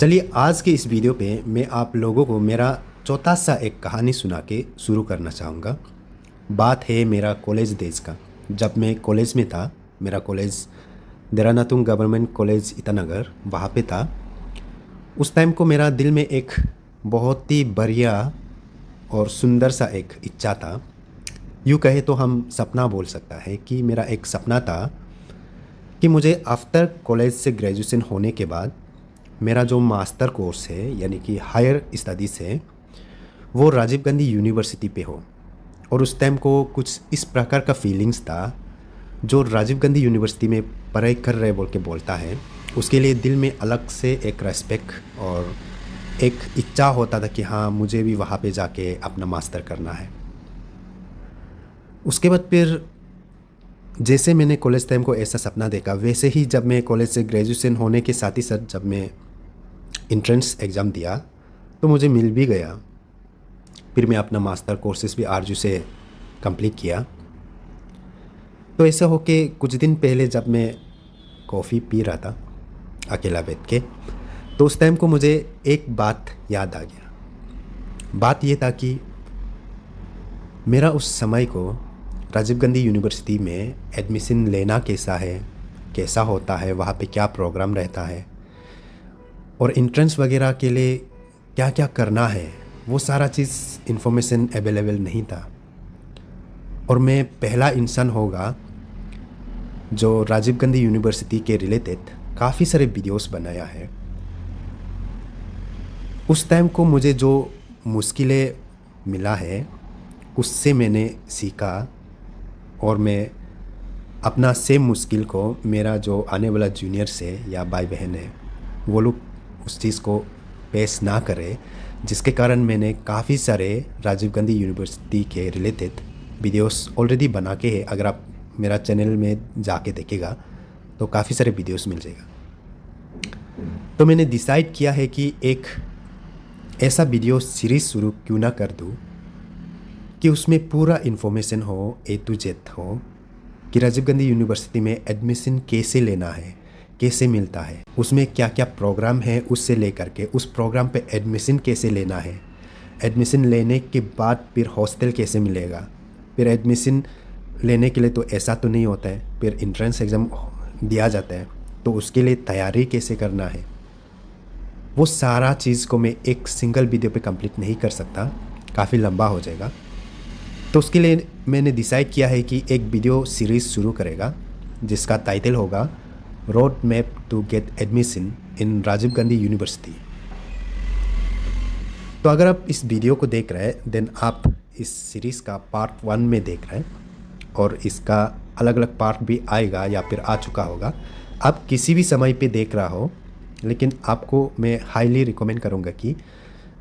चलिए आज के इस वीडियो पे मैं आप लोगों को मेरा छोटा सा एक कहानी सुना के शुरू करना चाहूँगा। बात है मेरा कॉलेज डेज का। जब मैं कॉलेज में था, मेरा कॉलेज देरानातुंग गवर्नमेंट कॉलेज ईटानगर वहाँ पे था। उस टाइम को मेरा दिल में एक बहुत ही बढ़िया और सुंदर सा एक इच्छा था। यूँ कहे तो हम सपना बोल सकता है कि मेरा एक सपना था कि मुझे आफ्टर कॉलेज से ग्रेजुएशन होने के बाद मेरा जो मास्टर कोर्स है यानी कि हायर स्टडीज़ है वो राजीव गांधी यूनिवर्सिटी पे हो। और उस टाइम को कुछ इस प्रकार का फीलिंग्स था, जो राजीव गांधी यूनिवर्सिटी में पढ़ाई कर रहे बोल के बोलता है उसके लिए दिल में अलग से एक रेस्पेक्ट और एक इच्छा होता था कि हाँ मुझे भी वहाँ पे जाके अपना मास्टर करना है। उसके बाद फिर जैसे मैंने कॉलेज टाइम को ऐसा सपना देखा, वैसे ही जब मैं कॉलेज से ग्रेजुएशन होने के साथ ही साथ जब मैं इंट्रेंस एग्ज़ाम दिया तो मुझे मिल भी गया। फिर मैं अपना मास्टर कोर्सेज भी आरजू से कंप्लीट किया। तो ऐसा हो के कुछ दिन पहले जब मैं कॉफ़ी पी रहा था अकेला बैठ के, तो उस टाइम को मुझे एक बात याद आ गया। बात ये था कि मेरा उस समय को राजीव गांधी यूनिवर्सिटी में एडमिशन लेना कैसा है, कैसा होता है, वहाँ पे क्या प्रोग्राम रहता है और इंट्रेंस वगैरह के लिए क्या क्या करना है, वो सारा चीज़ इन्फॉर्मेशन अवेलेबल नहीं था। और मैं पहला इंसान होगा जो राजीव गांधी यूनिवर्सिटी के रिलेटेड काफ़ी सारे वीडियोस बनाया है। उस टाइम को मुझे जो मुश्किलें मिला है उससे मैंने सीखा और मैं अपना सेम मुश्किल को मेरा जो आने वाला जूनियर्स है या भाई बहन है वो लोग उस चीज़ को पेश ना करें, जिसके कारण मैंने काफ़ी सारे राजीव गांधी यूनिवर्सिटी के रिलेटेड वीडियोस ऑलरेडी बना के है। अगर आप मेरा चैनल में जाके देखेगा तो काफ़ी सारे वीडियोस मिल जाएगा। तो मैंने डिसाइड किया है कि एक ऐसा वीडियो सीरीज़ शुरू क्यों ना कर दूँ कि उसमें पूरा इन्फॉर्मेशन हो, ए टू जेड हो कि राजीव गांधी यूनिवर्सिटी में एडमिशन कैसे लेना है, कैसे मिलता है, उसमें क्या क्या प्रोग्राम है, उससे लेकर के उस प्रोग्राम पे एडमिशन कैसे लेना है, एडमिशन लेने के बाद फिर हॉस्टल कैसे मिलेगा, फिर एडमिशन लेने के लिए तो ऐसा तो नहीं होता है, फिर इंट्रेंस एग्ज़ाम दिया जाता है तो उसके लिए तैयारी कैसे करना है, वो सारा चीज़ को मैं एक सिंगल वीडियो पे कंप्लीट नहीं कर सकता, काफ़ी लंबा हो जाएगा। तो उसके लिए मैंने डिसाइड किया है कि एक वीडियो सीरीज़ शुरू करेगा जिसका टाइटल होगा road map to get admission in Rajiv Gandhi university. तो अगर आप इस वीडियो को देख रहे हैं देन आप इस सीरीज़ का पार्ट 1 में देख रहे हैं और इसका अलग अलग पार्ट भी आएगा या फिर आ चुका होगा। आप किसी भी समय पे देख रहा हो, लेकिन आपको मैं हाईली रिकमेंड करूँगा कि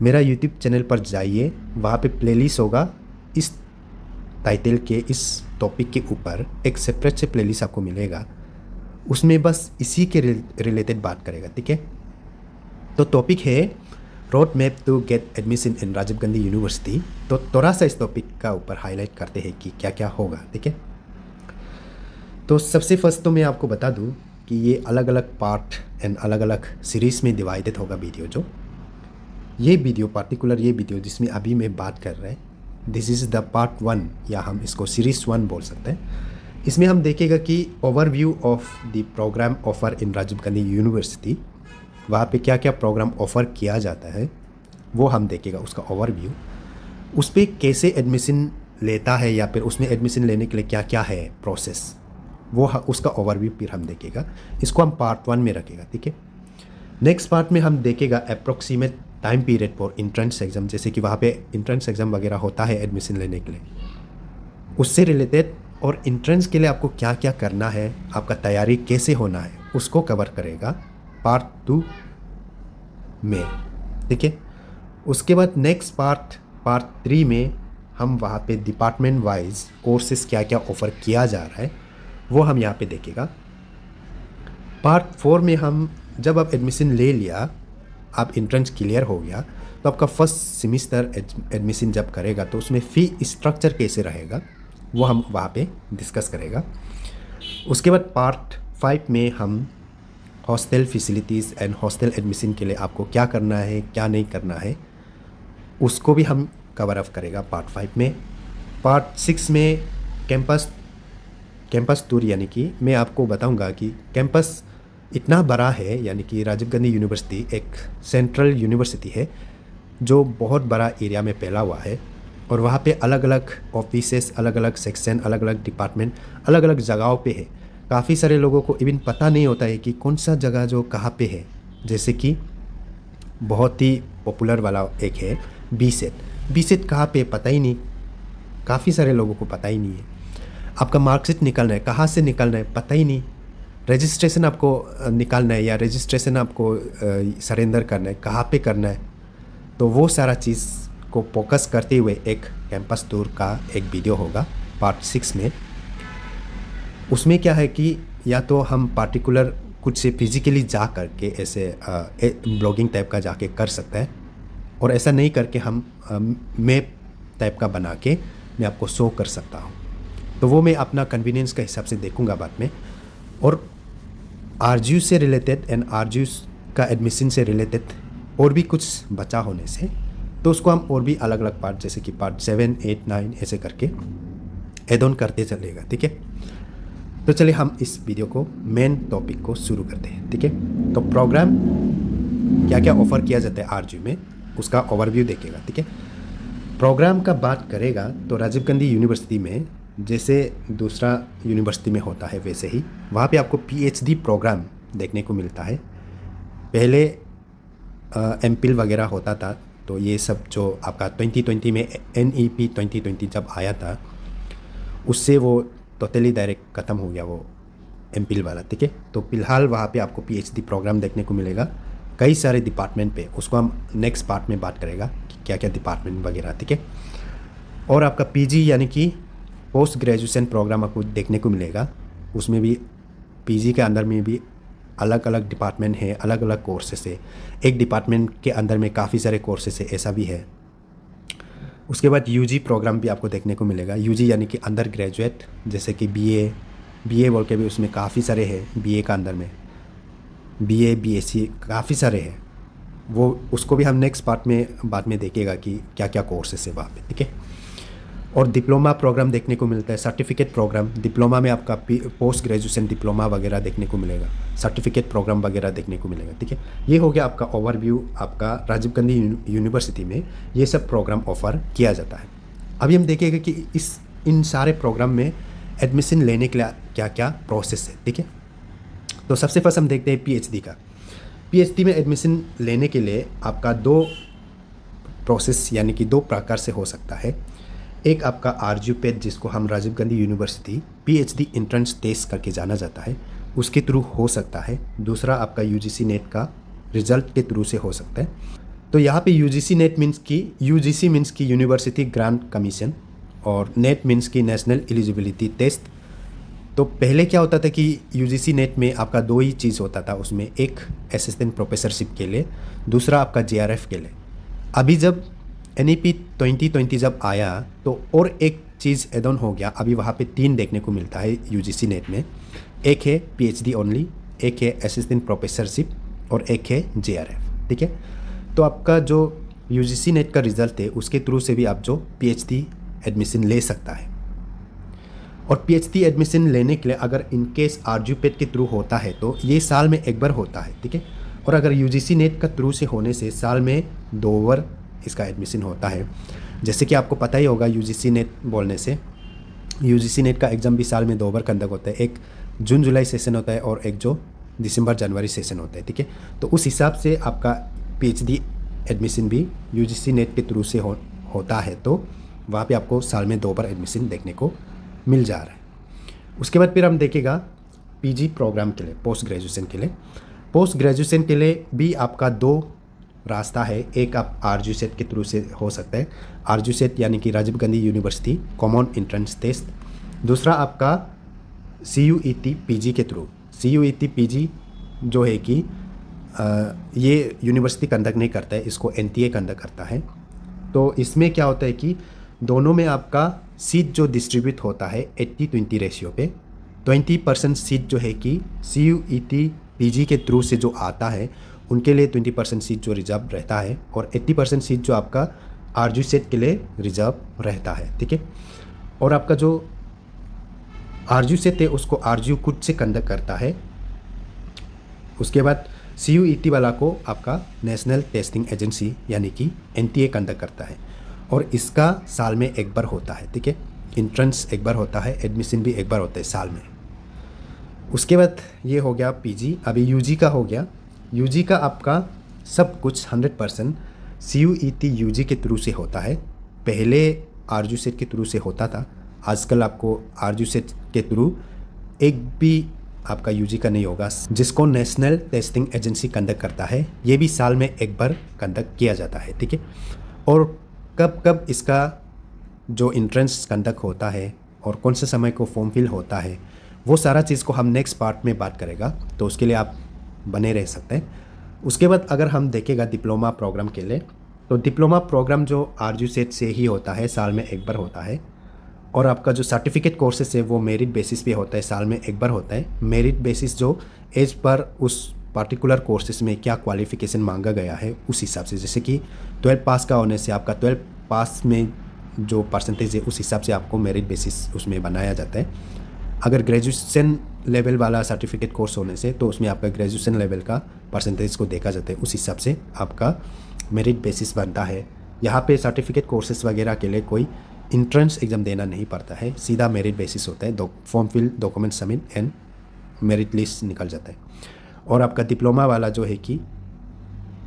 मेरा यूट्यूब चैनल पर जाइए, वहाँ पे प्लेलिस्ट होगा इस टाइटल के, इस टॉपिक के ऊपर एक सेपरेट से प्लेलिस्ट आपको मिलेगा, उसमें बस इसी के रिलेटेड बात करेगा, ठीक है। तो टॉपिक है road map to get admission in Rajiv Gandhi university. तो थोड़ा सा इस टॉपिक का ऊपर हाईलाइट करते हैं कि क्या क्या होगा, ठीक है। तो सबसे फर्स्ट तो मैं आपको बता दूं कि ये अलग अलग पार्ट एंड अलग अलग सीरीज़ में डिवाइडेड होगा वीडियो। जो ये वीडियो पर्टिकुलर ये वीडियो जिसमें अभी मैं बात कर रहा है, दिस इज़ द पार्ट 1 या हम इसको सीरीज़ 1 बोल सकते हैं। इसमें हम देखेगा कि overview of the program offer in Rajiv Gandhi university, वहाँ पे क्या क्या प्रोग्राम ऑफ़र किया जाता है वो हम देखेगा, उसका ओवरव्यू, उस पर कैसे एडमिशन लेता है या फिर उसमें एडमिशन लेने के लिए क्या क्या है प्रोसेस, वो उसका ओवरव्यू फिर हम देखेगा। इसको हम पार्ट 1 में रखेगा, ठीक है। नेक्स्ट पार्ट में हम देखेगा approximate time period for entrance exam, जैसे कि वहाँ पे इंट्रेंस एग्ज़ाम वगैरह होता है एडमिशन लेने के लिए, उससे रिलेटेड, और इंट्रेंस के लिए आपको क्या क्या करना है, आपका तैयारी कैसे होना है, उसको कवर करेगा पार्ट 2 में, ठीक है। उसके बाद नेक्स्ट पार्ट 3 में हम वहाँ पे डिपार्टमेंट वाइज कोर्सेज क्या क्या ऑफ़र किया जा रहा है वो हम यहाँ पे देखेगा। पार्ट 4 में हम जब आप एडमिशन ले लिया, आप इंट्रेंस क्लियर हो गया, तो आपका फर्स्ट सेमिस्टर एडमिशन जब करेगा तो उसमें फ़ी स्ट्रक्चर कैसे रहेगा वो हम वहाँ पे डिस्कस करेगा। उसके बाद पार्ट 5 में हम hostel facilities and hostel admission के लिए आपको क्या करना है, क्या नहीं करना है, उसको भी हम कवर अप करेगा पार्ट 5 में। पार्ट 6 में कैंपस टूर, यानी कि मैं आपको बताऊंगा कि कैंपस इतना बड़ा है, यानी कि राजीव गांधी यूनिवर्सिटी एक सेंट्रल यूनिवर्सिटी है जो बहुत बड़ा एरिया में फैला हुआ है, और वहाँ पे अलग अलग ऑफिसेस, अलग अलग सेक्शन, अलग अलग डिपार्टमेंट अलग अलग जगहों पे है। काफ़ी सारे लोगों को इवन पता नहीं होता है कि कौन सा जगह जो कहाँ पे है। जैसे कि बहुत ही पॉपुलर वाला एक है बी सेट कहाँ पे पता ही नहीं, काफ़ी सारे लोगों को पता ही नहीं है। आपका मार्कशीट निकलना है, कहाँ से निकलना है पता ही नहीं। रजिस्ट्रेशन आपको निकालना है या रजिस्ट्रेशन आपको सरेंडर करना है, कहाँ पे करना है। तो वो सारा चीज़ को फोकस करते हुए एक कैंपस टूर का एक वीडियो होगा पार्ट 6 में। उसमें क्या है कि या तो हम पार्टिकुलर कुछ से फिजिकली जा करके ऐसे ब्लॉगिंग टाइप का जाके कर सकते हैं, और ऐसा नहीं करके हम मैप टाइप का बना के मैं आपको शो कर सकता हूँ। तो वो मैं अपना कन्वीनियंस के हिसाब से देखूँगा बाद में। और आरजीयू से रिलेटेड एंड आरजीयू का एडमिशन से रिलेटेड और भी कुछ बचा होने से, तो उसको हम और भी अलग अलग पार्ट, जैसे कि पार्ट 7, 8, 9 ऐसे करके एड ऑन करते चलेगा। ठीक है, तो चलिए हम इस वीडियो को मेन टॉपिक को शुरू करते हैं। ठीक है, तो प्रोग्राम क्या क्या ऑफर किया जाता है आरजीयू में, उसका ओवरव्यू देखेगा। ठीक है, प्रोग्राम का बात करेगा तो राजीव गांधी यूनिवर्सिटी में जैसे दूसरा यूनिवर्सिटी में होता है वैसे ही वहाँ पे आपको पीएचडी प्रोग्राम देखने को मिलता है। पहले एमफिल वगैरह होता था, तो ये सब जो आपका 2020 में NEP 2020 जब आया था, उससे वो टोटली डायरेक्ट ख़त्म हो गया वो एमफिल वाला। ठीक है, तो फिलहाल वहाँ पे आपको पीएचडी प्रोग्राम देखने को मिलेगा कई सारे डिपार्टमेंट पे। उसको हम नेक्स्ट पार्ट में बात करेगा कि क्या क्या डिपार्टमेंट वगैरह। ठीक है, और आपका पीजी यानी कि पोस्ट ग्रेजुएशन प्रोग्राम आपको देखने को मिलेगा। उसमें भी पीजी के अंदर में भी अलग अलग डिपार्टमेंट है, अलग अलग कोर्सेस है। एक डिपार्टमेंट के अंदर में काफ़ी सारे कोर्सेस है, ऐसा भी है। उसके बाद यूजी प्रोग्राम भी आपको देखने को मिलेगा। यूजी यानी कि अंडर ग्रेजुएट, जैसे कि बीए बोल के भी उसमें काफ़ी सारे हैं। बीए का अंदर में बीए, बीएससी काफ़ी सारे हैं। वो उसको भी हम नेक्स्ट पार्ट में बाद में देखेगा कि क्या क्या कोर्सेस है वहाँ पे। ठीक है, और डिप्लोमा प्रोग्राम देखने को मिलता है, सर्टिफिकेट प्रोग्राम। डिप्लोमा में आपका पोस्ट ग्रेजुएशन डिप्लोमा वगैरह देखने को मिलेगा, सर्टिफिकेट प्रोग्राम वगैरह देखने को मिलेगा। ठीक है, ये हो गया आपका ओवरव्यू। आपका राजीव गांधी यूनिवर्सिटी में ये सब प्रोग्राम ऑफर किया जाता है। अभी हम देखेंगे कि इन सारे प्रोग्राम में एडमिशन लेने के लिए क्या क्या प्रोसेस है। ठीक है, तो सबसे फर्स्ट हम देखते हैं पीएचडी का। पीएचडी में एडमिशन लेने के लिए आपका दो प्रोसेस यानी कि दो प्रकार से हो सकता है। एक आपका आरजीयू पेज, जिसको हम Rajiv Gandhi university PhD entrance test करके जाना जाता है, उसके थ्रू हो सकता है। दूसरा आपका यूजीसी नेट का रिजल्ट के थ्रू से हो सकता है। तो यहाँ पे यूजीसी नेट मीन्स की यूनिवर्सिटी ग्रांट कमीशन, और नेट मीन्स की नेशनल एलिजिबिलिटी टेस्ट। तो पहले क्या होता था कि यूजीसी नेट में आपका दो ही चीज़ होता था, उसमें एक असिस्टेंट प्रोफेसरशिप के लिए, दूसरा आपका जेआरएफ के लिए। अभी जब NEP 2020 जब आया तो और एक चीज़ एड ऑन हो गया। अभी वहाँ पे 3 देखने को मिलता है यूजीसी नेट में। एक है पीएचडी ओनली, एक है असिस्टेंट प्रोफेसरशिप, और एक है जेआरएफ। ठीक है, तो आपका जो यूजीसी नेट का रिजल्ट है उसके थ्रू से भी आप जो पीएचडी एडमिशन ले सकता है। और पीएचडी एडमिशन लेने के लिए अगर इन केस आरजीयू पेट के थ्रू होता है तो ये साल में एक बार होता है। ठीक है, और अगर यूजीसी नेट का थ्रू से होने से साल में 2 बार इसका एडमिशन होता है। जैसे कि आपको पता ही होगा, यूजीसी नेट बोलने से यूजीसी नेट का एग्ज़ाम भी साल में 2 बार कंडक्ट होता है। एक जून जुलाई सेशन होता है और एक जो दिसंबर जनवरी सेशन होता है। ठीक है, तो उस हिसाब से आपका पीएचडी एडमिशन भी यूजीसी नेट के थ्रू से होता है, तो वहाँ पे आपको साल में 2 बार एडमिशन देखने को मिल जा रहा है। उसके बाद फिर हम देखेगा पीजी प्रोग्राम के लिए, पोस्ट ग्रेजुएशन के लिए। पोस्ट ग्रेजुएशन के लिए भी आपका 2 रास्ता है। एक आप आरजीयू सेट के थ्रू से हो सकता है, आरजीयू सेट यानी कि Rajiv Gandhi university common entrance test. दूसरा आपका CUET पीजी के थ्रू। CUET पीजी जो है कि ये यूनिवर्सिटी कंडक्ट नहीं करता है, इसको NTA कंडक्ट करता है। तो इसमें क्या होता है कि दोनों में आपका सीट जो डिस्ट्रीब्यूट होता है 80-20 रेशियो पे। 20% सीट जो है कि CUET पीजी के थ्रू से जो आता है उनके लिए 20% सीट जो रिजर्व रहता है और 80% सीट जो आपका आरजू सेट के लिए रिजर्व रहता है, ठीक है। और आपका जो आरजू सेट है उसको आरजू खुद से कंडक्ट करता है। उसके बाद CUET वाला को आपका नेशनल टेस्टिंग एजेंसी यानी कि NTA कंडक्ट करता है और इसका साल में एक बार होता है, ठीक है। इंट्रेंस एक बार होता है, एडमिशन भी एक बार होता है साल में। उसके बाद ये हो गया पीजी। अभी यूजी का हो गया। यूजी का आपका सब कुछ 100% CUET यूजी के थ्रू से होता है। पहले आरजू सेट के थ्रू से होता था, आजकल आपको आरजू सेट के थ्रू एक भी आपका यूजी का नहीं होगा, जिसको नेशनल टेस्टिंग एजेंसी कंडक्ट करता है। ये भी साल में एक बार कंडक्ट किया जाता है, ठीक है। और कब कब इसका जो इंट्रेंस कंडक्ट होता है और कौन से समय को फॉर्म फिल होता है, वो सारा चीज़ को हम नेक्स्ट पार्ट में बात करेगा, तो उसके लिए आप बने रह सकते हैं। उसके बाद अगर हम देखेगा डिप्लोमा प्रोग्राम के लिए, तो डिप्लोमा प्रोग्राम जो आरजू सेट से ही होता है, साल में एक बार होता है। और आपका जो सर्टिफिकेट कोर्सेस है वो मेरिट बेसिस पे होता है, साल में एक बार होता है। मेरिट बेसिस जो एज पर उस पार्टिकुलर कोर्सेस में क्या क्वालिफिकेशन मांगा गया है उस हिसाब से, जैसे कि 12 पास का होने से आपका 12 पास में जो परसेंटेज है उस हिसाब से आपको मेरिट बेसिस उसमें बनाया जाता है। अगर ग्रेजुएशन लेवल वाला सर्टिफिकेट कोर्स होने से तो उसमें आपका ग्रेजुएशन लेवल का परसेंटेज को देखा जाता है, उस हिसाब से आपका मेरिट बेसिस बनता है। यहाँ पे सर्टिफिकेट कोर्सेज वगैरह के लिए कोई इंट्रेंस एग्ज़ाम देना नहीं पड़ता है, सीधा मेरिट बेसिस होता है। Form fill, document submit and merit list निकल जाता है। और आपका डिप्लोमा वाला जो है कि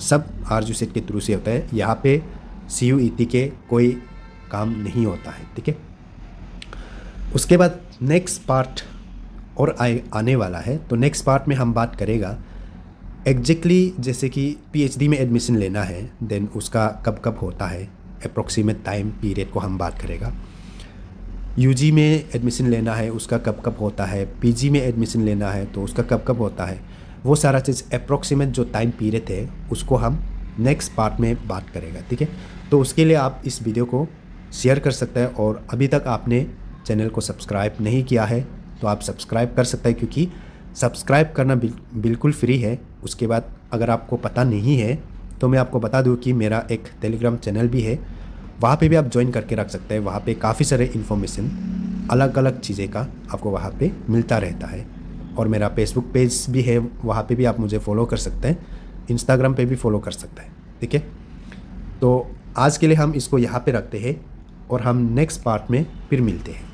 सब आरजू सेट के थ्रू से होता है, यहाँ पे CUET के कोई काम नहीं होता है, ठीक है। उसके बाद नेक्स्ट पार्ट और आने वाला है, तो नेक्स्ट पार्ट में हम बात करेगा एग्जैक्टली जैसे कि PhD में एडमिशन लेना है, देन उसका कब कब होता है, अप्रोक्सीमेट टाइम पीरियड को हम बात करेगा। यूजी में एडमिशन लेना है उसका कब कब होता है, पीजी में एडमिशन लेना है तो उसका कब कब होता है, वो सारा चीज़ अप्रोक्सीमेट जो टाइम पीरियड है उसको हम नेक्स्ट पार्ट में बात करेगा, ठीक है। तो उसके लिए आप इस वीडियो को शेयर कर सकते हैं और अभी तक आपने चैनल को सब्सक्राइब नहीं किया है तो आप सब्सक्राइब कर सकते हैं, क्योंकि सब्सक्राइब करना बिल्कुल फ्री है। उसके बाद अगर आपको पता नहीं है तो मैं आपको बता दूं कि मेरा एक टेलीग्राम चैनल भी है, वहाँ पे भी आप ज्वाइन करके रख सकते हैं। वहाँ पे काफ़ी सारे इन्फॉर्मेशन अलग अलग चीज़ें का आपको वहाँ पे मिलता रहता है। और मेरा फेसबुक पेज भी है, वहाँ पे भी आप मुझे फॉलो कर सकते हैं, इंस्टाग्राम पे भी फॉलो कर सकते हैं, ठीक है। तो आज के लिए हम इसको यहाँ पे रखते हैं और हम नेक्स्ट पार्ट में फिर मिलते हैं।